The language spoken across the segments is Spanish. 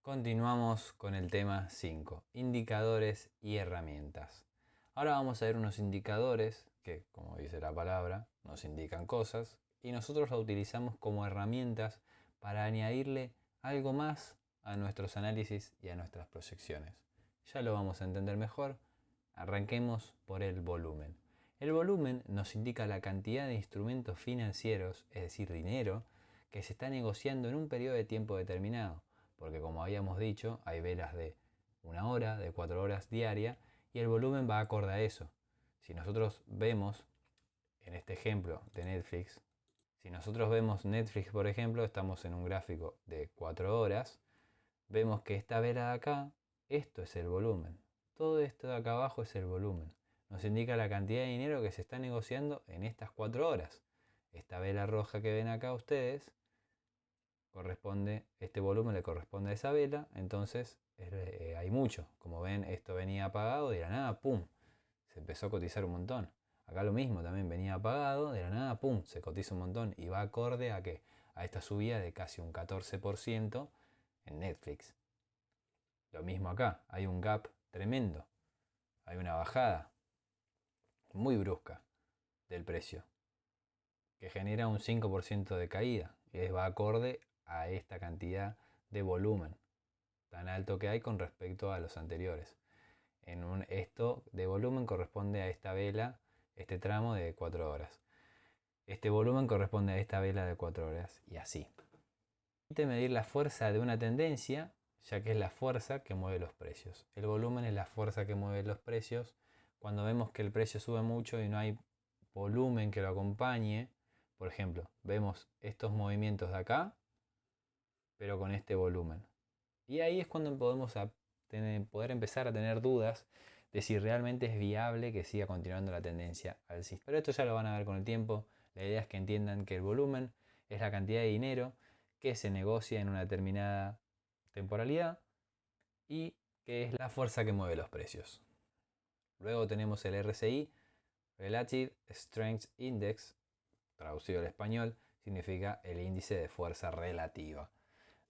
Continuamos con el tema 5, indicadores y herramientas. Ahora vamos a ver unos indicadores que, como dice la palabra, nos indican cosas y nosotros los utilizamos como herramientas para añadirle algo más a nuestros análisis y a nuestras proyecciones. Ya lo vamos a entender mejor. Arranquemos por el volumen. El volumen nos indica la cantidad de instrumentos financieros, es decir, dinero, que se está negociando en un periodo de tiempo determinado. Porque como habíamos dicho, hay velas de 1 hora, de 4 horas diaria, y el volumen va acorde a eso. Si nosotros vemos, en este ejemplo de Netflix, si nosotros vemos Netflix, por ejemplo, estamos en un gráfico de 4 horas, vemos que esta vela de acá, esto es el volumen. Todo esto de acá abajo es el volumen. Nos indica la cantidad de dinero que se está negociando en estas 4 horas. Esta vela roja que ven acá ustedes este volumen le corresponde a esa vela, entonces hay mucho. Como ven, esto venía apagado, de la nada, pum, se empezó a cotizar un montón. Acá lo mismo, también venía apagado, de la nada, pum, se cotiza un montón y va acorde a que a esta subida de casi un 14% en Netflix. Lo mismo acá, hay un gap tremendo, hay una bajada muy brusca del precio que genera un 5% de caída y va acorde a esta cantidad de volumen tan alto que hay con respecto a los anteriores. Esto de volumen corresponde a esta vela, este tramo de 4 horas. Este volumen corresponde a esta vela de 4 horas y así. Permite medir la fuerza de una tendencia, ya que es la fuerza que mueve los precios. El volumen es la fuerza que mueve los precios. Cuando vemos que el precio sube mucho y no hay volumen que lo acompañe, por ejemplo, vemos estos movimientos de acá, pero con este volumen. Y ahí es cuando podemos poder empezar a tener dudas de si realmente es viable que siga continuando la tendencia alcista. Pero esto ya lo van a ver con el tiempo. La idea es que entiendan que el volumen es la cantidad de dinero que se negocia en una determinada temporalidad y que es la fuerza que mueve los precios. Luego tenemos el RSI, Relative Strength Index, traducido al español, significa el índice de fuerza relativa.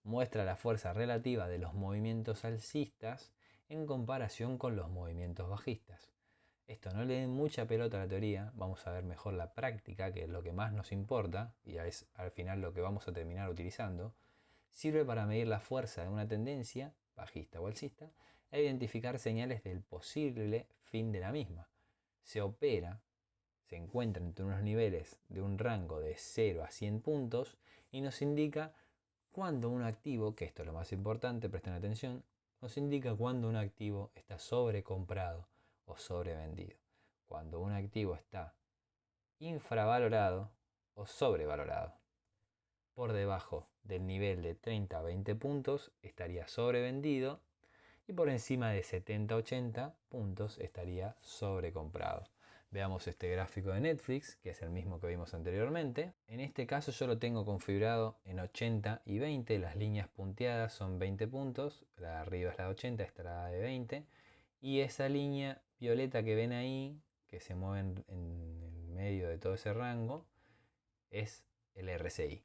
Muestra la fuerza relativa de los movimientos alcistas en comparación con los movimientos bajistas. Esto no le den mucha pelota a la teoría, vamos a ver mejor la práctica, que es lo que más nos importa, y es al final lo que vamos a terminar utilizando. Sirve para medir la fuerza de una tendencia, bajista o alcista, e identificar señales del posible fin de la misma. Se encuentra entre unos niveles de un rango de 0 a 100 puntos y nos indica cuando un activo, que esto es lo más importante, presten atención, nos indica cuando un activo está sobrecomprado o sobrevendido. Cuando un activo está infravalorado o sobrevalorado. Por debajo del nivel de 30 a 20 puntos estaría sobrevendido y por encima de 70 a 80 puntos estaría sobrecomprado. Veamos este gráfico de Netflix, que es el mismo que vimos anteriormente. En este caso yo lo tengo configurado en 80 y 20, las líneas punteadas son 20 puntos, la de arriba es la de 80, esta es la de 20, y esa línea violeta que ven ahí, que se mueve en el medio de todo ese rango, es el RSI.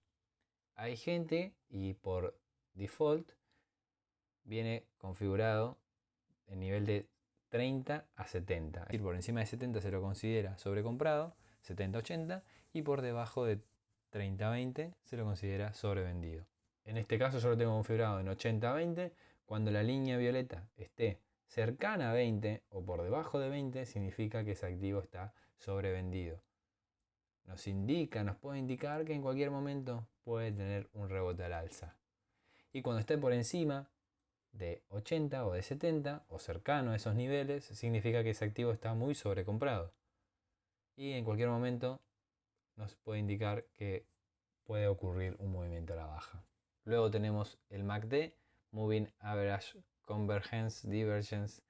Hay gente, y por default, viene configurado en nivel de 30 a 70. Es decir, por encima de 70 se lo considera sobrecomprado, 70-80, y por debajo de 30-20 se lo considera sobrevendido. En este caso yo lo tengo configurado en 80-20. Cuando la línea violeta esté cercana a 20 o por debajo de 20, significa que ese activo está sobrevendido. Nos puede indicar que en cualquier momento puede tener un rebote al alza. Y cuando esté por encima de 80 o de 70 o cercano a esos niveles, significa que ese activo está muy sobrecomprado. Y en cualquier momento nos puede indicar que puede ocurrir un movimiento a la baja. Luego tenemos el MACD, Moving Average Convergence Divergence.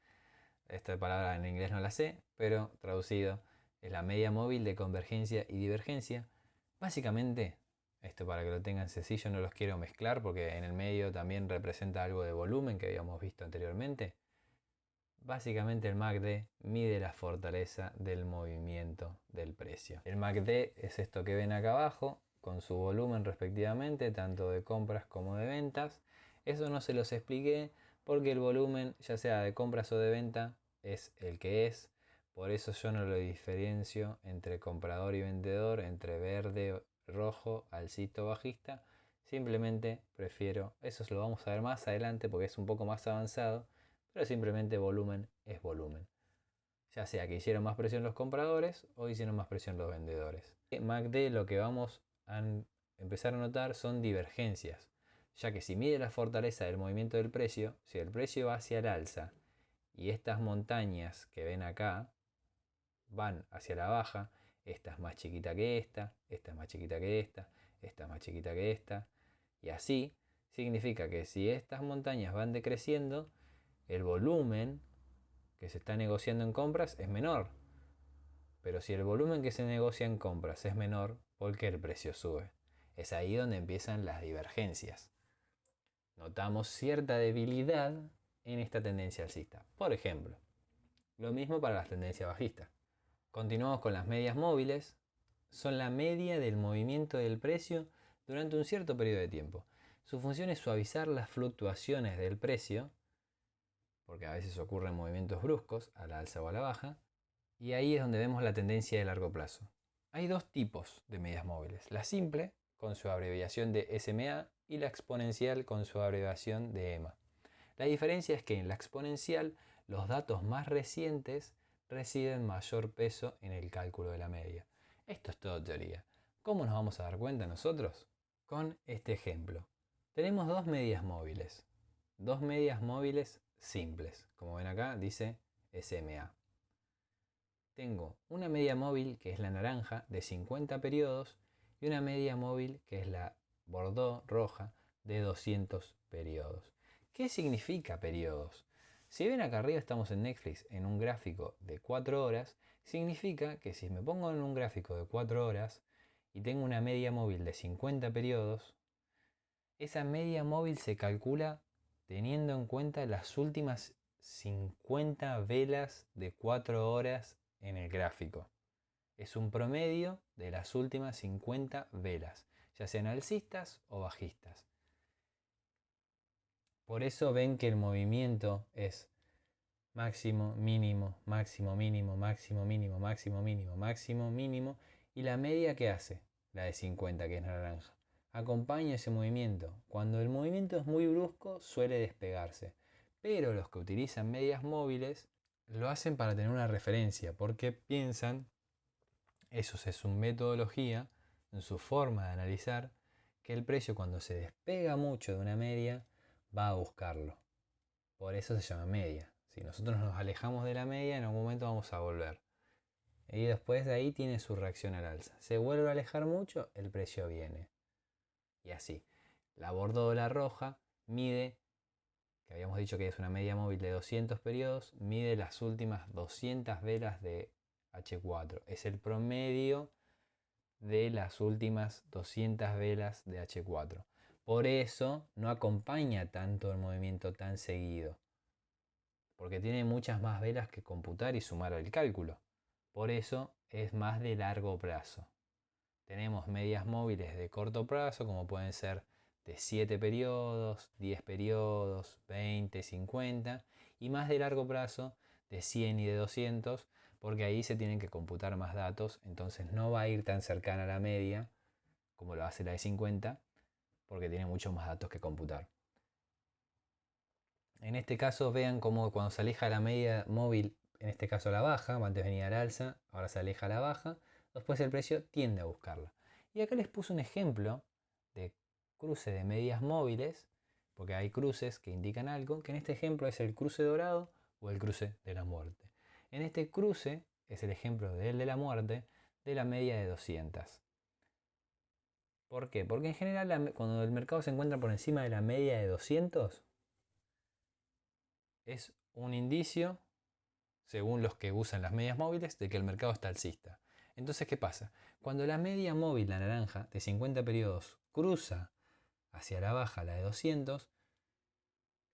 Esta palabra en inglés no la sé, pero traducido es la media móvil de convergencia y divergencia. Básicamente, esto para que lo tengan sencillo, no los quiero mezclar porque en el medio también representa algo de volumen que habíamos visto anteriormente. Básicamente el MACD mide la fortaleza del movimiento del precio. El MACD es esto que ven acá abajo, con su volumen respectivamente, tanto de compras como de ventas. Eso no se los expliqué porque el volumen, ya sea de compras o de venta, es el que es. Por eso yo no lo diferencio entre comprador y vendedor, entre verde, rojo, alcista o bajista. Simplemente prefiero, eso lo vamos a ver más adelante porque es un poco más avanzado, pero simplemente volumen es volumen. Ya sea que hicieron más presión los compradores o hicieron más presión los vendedores. En MACD lo que vamos a empezar a notar son divergencias, ya que si mide la fortaleza del movimiento del precio, si el precio va hacia el alza y estas montañas que ven acá van hacia la baja, esta es más chiquita que esta es más chiquita que esta es más chiquita que esta, y así significa que si estas montañas van decreciendo, el volumen que se está negociando en compras es menor. Pero si el volumen que se negocia en compras es menor, ¿por qué el precio sube? Es ahí donde empiezan las divergencias. Notamos cierta debilidad en esta tendencia alcista. Por ejemplo, lo mismo para las tendencias bajistas. Continuamos con las medias móviles. Son la media del movimiento del precio durante un cierto periodo de tiempo. Su función es suavizar las fluctuaciones del precio, porque a veces ocurren movimientos bruscos, a la alza o a la baja, y ahí es donde vemos la tendencia de largo plazo. Hay dos tipos de medias móviles, la simple, con su abreviación de SMA, y la exponencial con su abreviación de EMA. La diferencia es que en la exponencial los datos más recientes reciben mayor peso en el cálculo de la media. Esto es todo teoría. ¿Cómo nos vamos a dar cuenta nosotros? Con este ejemplo. Tenemos dos medias móviles simples. Como ven acá dice SMA. Tengo una media móvil que es la naranja de 50 periodos y una media móvil que es la bordeaux roja de 200 periodos. ¿Qué significa periodos? Si ven acá arriba estamos en Netflix en un gráfico de 4 horas, significa que si me pongo en un gráfico de 4 horas y tengo una media móvil de 50 periodos, esa media móvil se calcula teniendo en cuenta las últimas 50 velas de 4 horas en el gráfico. Es un promedio de las últimas 50 velas, ya sean alcistas o bajistas. Por eso ven que el movimiento es máximo, mínimo, máximo, mínimo, máximo, mínimo, máximo, mínimo, máximo, mínimo. ¿Y la media qué hace? La de 50, que es naranja. Acompaña ese movimiento. Cuando el movimiento es muy brusco, suele despegarse. Pero los que utilizan medias móviles lo hacen para tener una referencia, porque piensan, eso es su metodología, en su forma de analizar, que el precio cuando se despega mucho de una media va a buscarlo. Por eso se llama media. Si nosotros nos alejamos de la media, en algún momento vamos a volver. Y después de ahí tiene su reacción al alza. Se vuelve a alejar mucho, el precio viene. Y así. La bordeaux, la roja, mide, que habíamos dicho que es una media móvil de 200 periodos, mide las últimas 200 velas de H4. Es el promedio de las últimas 200 velas de H4. Por eso no acompaña tanto el movimiento tan seguido, porque tiene muchas más velas que computar y sumar al cálculo. Por eso es más de largo plazo. Tenemos medias móviles de corto plazo, como pueden ser de 7 periodos, 10 periodos, 20, 50, y más de largo plazo de 100 y de 200, porque ahí se tienen que computar más datos, entonces no va a ir tan cercana a la media como lo hace la de 50, porque tiene muchos más datos que computar. En este caso vean cómo cuando se aleja la media móvil, en este caso la baja, antes venía al alza, ahora se aleja a la baja, después el precio tiende a buscarla. Y acá les puse un ejemplo de cruce de medias móviles, porque hay cruces que indican algo, que en este ejemplo es el cruce dorado o el cruce de la muerte. En este cruce es el ejemplo del de la muerte de la media de 200. ¿Por qué? Porque en general cuando el mercado se encuentra por encima de la media de 200, es un indicio, según los que usan las medias móviles, de que el mercado está alcista. Entonces, ¿qué pasa? Cuando la media móvil, la naranja, de 50 periodos cruza hacia la baja, la de 200,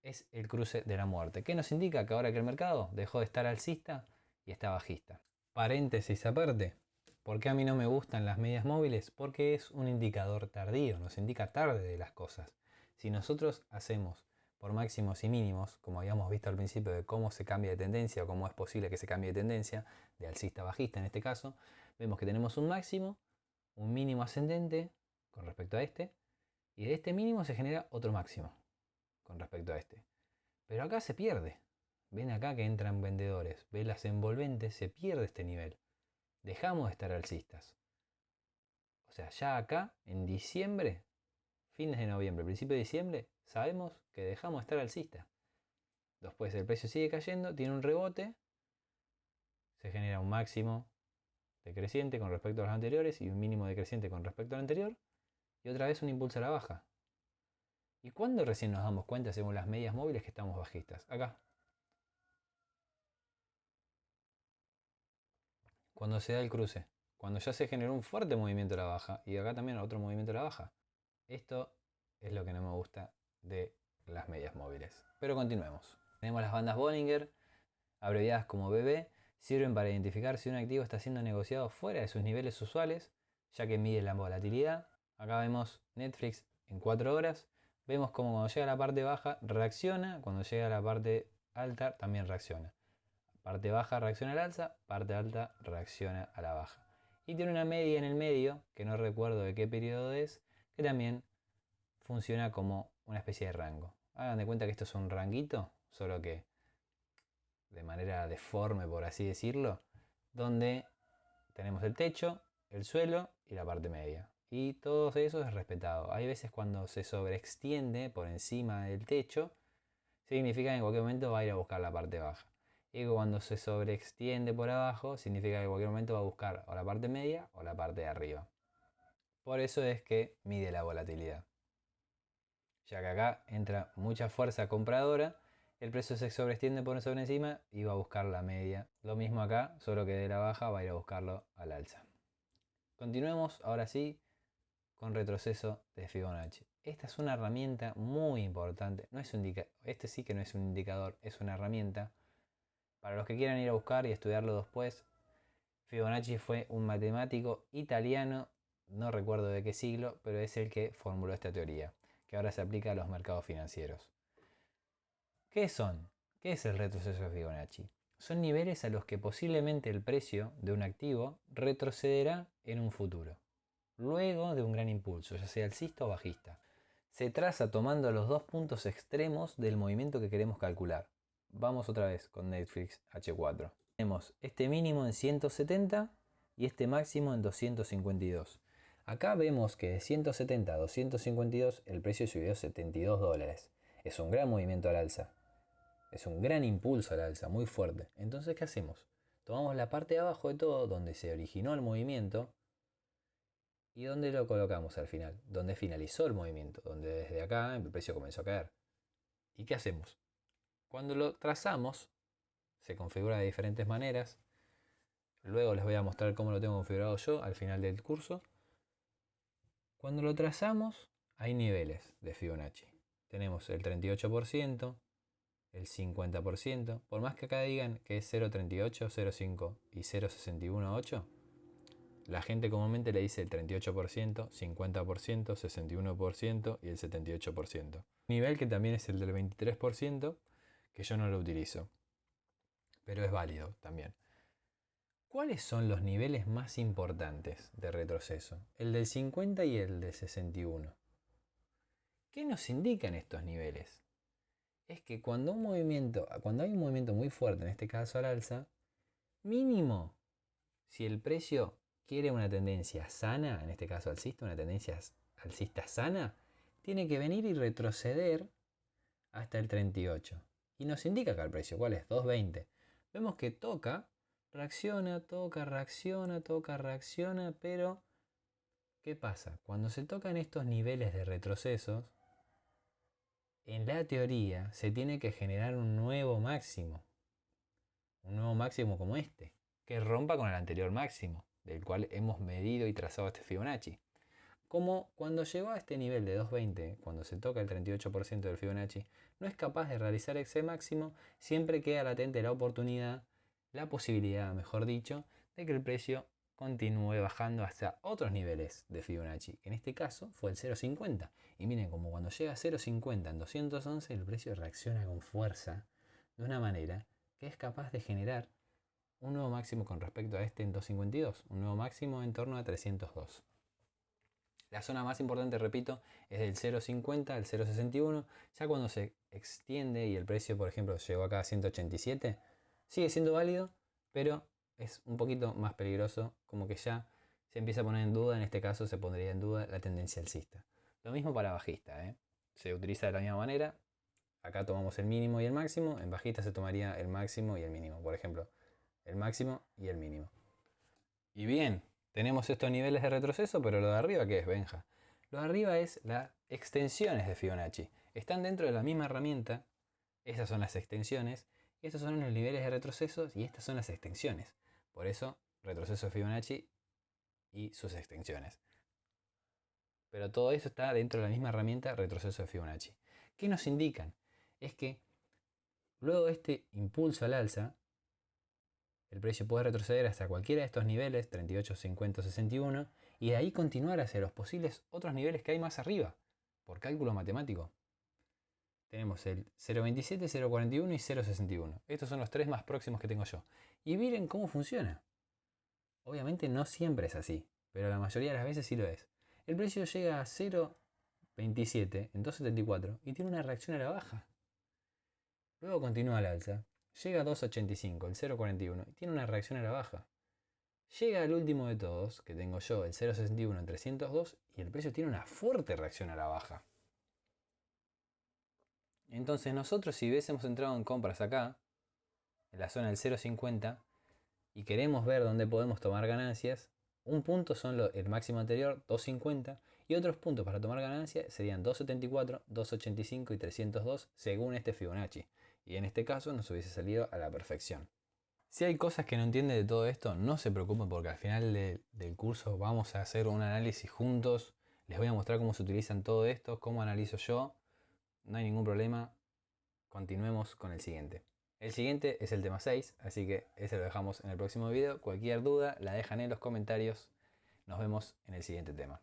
es el cruce de la muerte. ¿Qué nos indica? Que ahora que el mercado dejó de estar alcista y está bajista. Paréntesis aparte. ¿Por qué a mí no me gustan las medias móviles? Porque es un indicador tardío, nos indica tarde de las cosas. Si nosotros hacemos por máximos y mínimos, como habíamos visto al principio de cómo se cambia de tendencia o cómo es posible que se cambie de tendencia, de alcista a bajista en este caso, vemos que tenemos un máximo, un mínimo ascendente con respecto a este, y de este mínimo se genera otro máximo con respecto a este. Pero acá se pierde. Ven acá que entran vendedores, velas envolventes, se pierde este nivel. Dejamos de estar alcistas. O sea, ya acá, en diciembre, fines de noviembre, principio de diciembre, sabemos que dejamos de estar alcistas. Después el precio sigue cayendo, tiene un rebote, se genera un máximo decreciente con respecto a los anteriores y un mínimo decreciente con respecto al anterior, y otra vez un impulso a la baja. ¿Y cuándo recién nos damos cuenta, según las medias móviles, que estamos bajistas? Acá. Cuando se da el cruce. Cuando ya se generó un fuerte movimiento a la baja y acá también otro movimiento a la baja. Esto es lo que no me gusta de las medias móviles. Pero continuemos. Tenemos las bandas Bollinger, abreviadas como BB, sirven para identificar si un activo está siendo negociado fuera de sus niveles usuales, ya que mide la volatilidad. Acá vemos Netflix en 4 horas. Vemos como cuando llega a la parte baja reacciona, cuando llega a la parte alta también reacciona. Parte baja reacciona al alza, parte alta reacciona a la baja. Y tiene una media en el medio, que no recuerdo de qué periodo es, que también funciona como una especie de rango. Hagan de cuenta que esto es un ranguito, solo que de manera deforme, por así decirlo, donde tenemos el techo, el suelo y la parte media. Y todo eso es respetado. Hay veces cuando se sobreextiende por encima del techo, significa que en cualquier momento va a ir a buscar la parte baja. Y cuando se sobreextiende por abajo, significa que en cualquier momento va a buscar o la parte media o la parte de arriba. Por eso es que mide la volatilidad. Ya que acá entra mucha fuerza compradora, el precio se sobreextiende por sobre encima y va a buscar la media. Lo mismo acá, solo que de la baja va a ir a buscarlo al alza. Continuemos ahora sí con retroceso de Fibonacci. Esta es una herramienta muy importante. No es este sí que no es un indicador, es una herramienta. Para los que quieran ir a buscar y estudiarlo después, Fibonacci fue un matemático italiano, no recuerdo de qué siglo, pero es el que formuló esta teoría, que ahora se aplica a los mercados financieros. ¿Qué son? ¿Qué es el retroceso de Fibonacci? Son niveles a los que posiblemente el precio de un activo retrocederá en un futuro, luego de un gran impulso, ya sea alcista o bajista. Se traza tomando los dos puntos extremos del movimiento que queremos calcular. Vamos otra vez con Netflix H4. Tenemos este mínimo en 170 y este máximo en 252. Acá vemos que de 170 a 252 el precio subió $72. Es un gran movimiento al alza. Es un gran impulso al alza, muy fuerte. Entonces, ¿qué hacemos? Tomamos la parte de abajo de todo, donde se originó el movimiento, y donde lo colocamos al final, donde finalizó el movimiento, donde desde acá el precio comenzó a caer. ¿Y qué hacemos? Cuando lo trazamos, se configura de diferentes maneras. Luego les voy a mostrar cómo lo tengo configurado yo al final del curso. Cuando lo trazamos, hay niveles de Fibonacci. Tenemos el 38%, el 50%. Por más que acá digan que es 0.38, 0.5 y 0.618, la gente comúnmente le dice el 38%, 50%, 61% y el 78%. Nivel que también es el del 23%, que yo no lo utilizo, pero es válido también. ¿Cuáles son los niveles más importantes de retroceso? El del 50 y el del 61. ¿Qué nos indican estos niveles? Es que cuando hay un movimiento muy fuerte, en este caso al alza, mínimo, si el precio quiere una tendencia sana, en este caso alcista, una tendencia alcista sana, tiene que venir y retroceder hasta el 38. Y nos indica acá el precio, ¿cuál es? 2.20. Vemos que toca, reacciona, toca, reacciona, toca, reacciona, pero ¿qué pasa? Cuando se tocan estos niveles de retrocesos, en la teoría se tiene que generar un nuevo máximo como este, que rompa con el anterior máximo, del cual hemos medido y trazado este Fibonacci. Como cuando llegó a este nivel de 2.20, cuando se toca el 38% del Fibonacci, no es capaz de realizar ese máximo, siempre queda latente la oportunidad, la posibilidad, mejor dicho, de que el precio continúe bajando hasta otros niveles de Fibonacci, que en este caso fue el 0.50. Y miren, como cuando llega a 0.50 en 211, el precio reacciona con fuerza de una manera que es capaz de generar un nuevo máximo con respecto a este en 252, un nuevo máximo en torno a 302. La zona más importante, repito, es del 0.50 al 0.61. Ya cuando se extiende y el precio, por ejemplo, llegó acá a 187, sigue siendo válido, pero es un poquito más peligroso, como que ya se empieza a poner en duda. En este caso se pondría en duda la tendencia alcista. Lo mismo para bajista, ¿eh? Se utiliza de la misma manera. Acá tomamos el mínimo y el máximo. En bajista se tomaría el máximo y el mínimo. Por ejemplo, el máximo y el mínimo. Y bien, tenemos estos niveles de retroceso, pero lo de arriba, ¿qué es, Benja? Lo de arriba es las extensiones de Fibonacci. Están dentro de la misma herramienta. Esas son las extensiones. Estos son los niveles de retroceso y estas son las extensiones. Por eso, retroceso de Fibonacci y sus extensiones. Pero todo eso está dentro de la misma herramienta, retroceso de Fibonacci. ¿Qué nos indican? Es que luego de este impulso al alza, el precio puede retroceder hasta cualquiera de estos niveles, 38, 50, 61, y de ahí continuar hacia los posibles otros niveles que hay más arriba, por cálculo matemático. Tenemos el 0.27, 0.41 y 0.61. Estos son los tres más próximos que tengo yo. Y miren cómo funciona. Obviamente no siempre es así, pero la mayoría de las veces sí lo es. El precio llega a 0.27 en 2.74 y tiene una reacción a la baja. Luego continúa al alza. Llega a 2.85, el 0.41, y tiene una reacción a la baja. Llega al último de todos, que tengo yo, el 0.61 en 302, y el precio tiene una fuerte reacción a la baja. Entonces nosotros, si hubiésemos entrado en compras acá, en la zona del 0.50, y queremos ver dónde podemos tomar ganancias, un punto son el máximo anterior, 2.50, y otros puntos para tomar ganancias serían 2.74, 2.85 y 302 según este Fibonacci. Y en este caso nos hubiese salido a la perfección. Si hay cosas que no entiende de todo esto, no se preocupen porque al final del curso vamos a hacer un análisis juntos. Les voy a mostrar cómo se utilizan todo esto, cómo analizo yo. No hay ningún problema. Continuemos con el siguiente. El siguiente es el tema 6, así que ese lo dejamos en el próximo video. Cualquier duda la dejan en los comentarios. Nos vemos en el siguiente tema.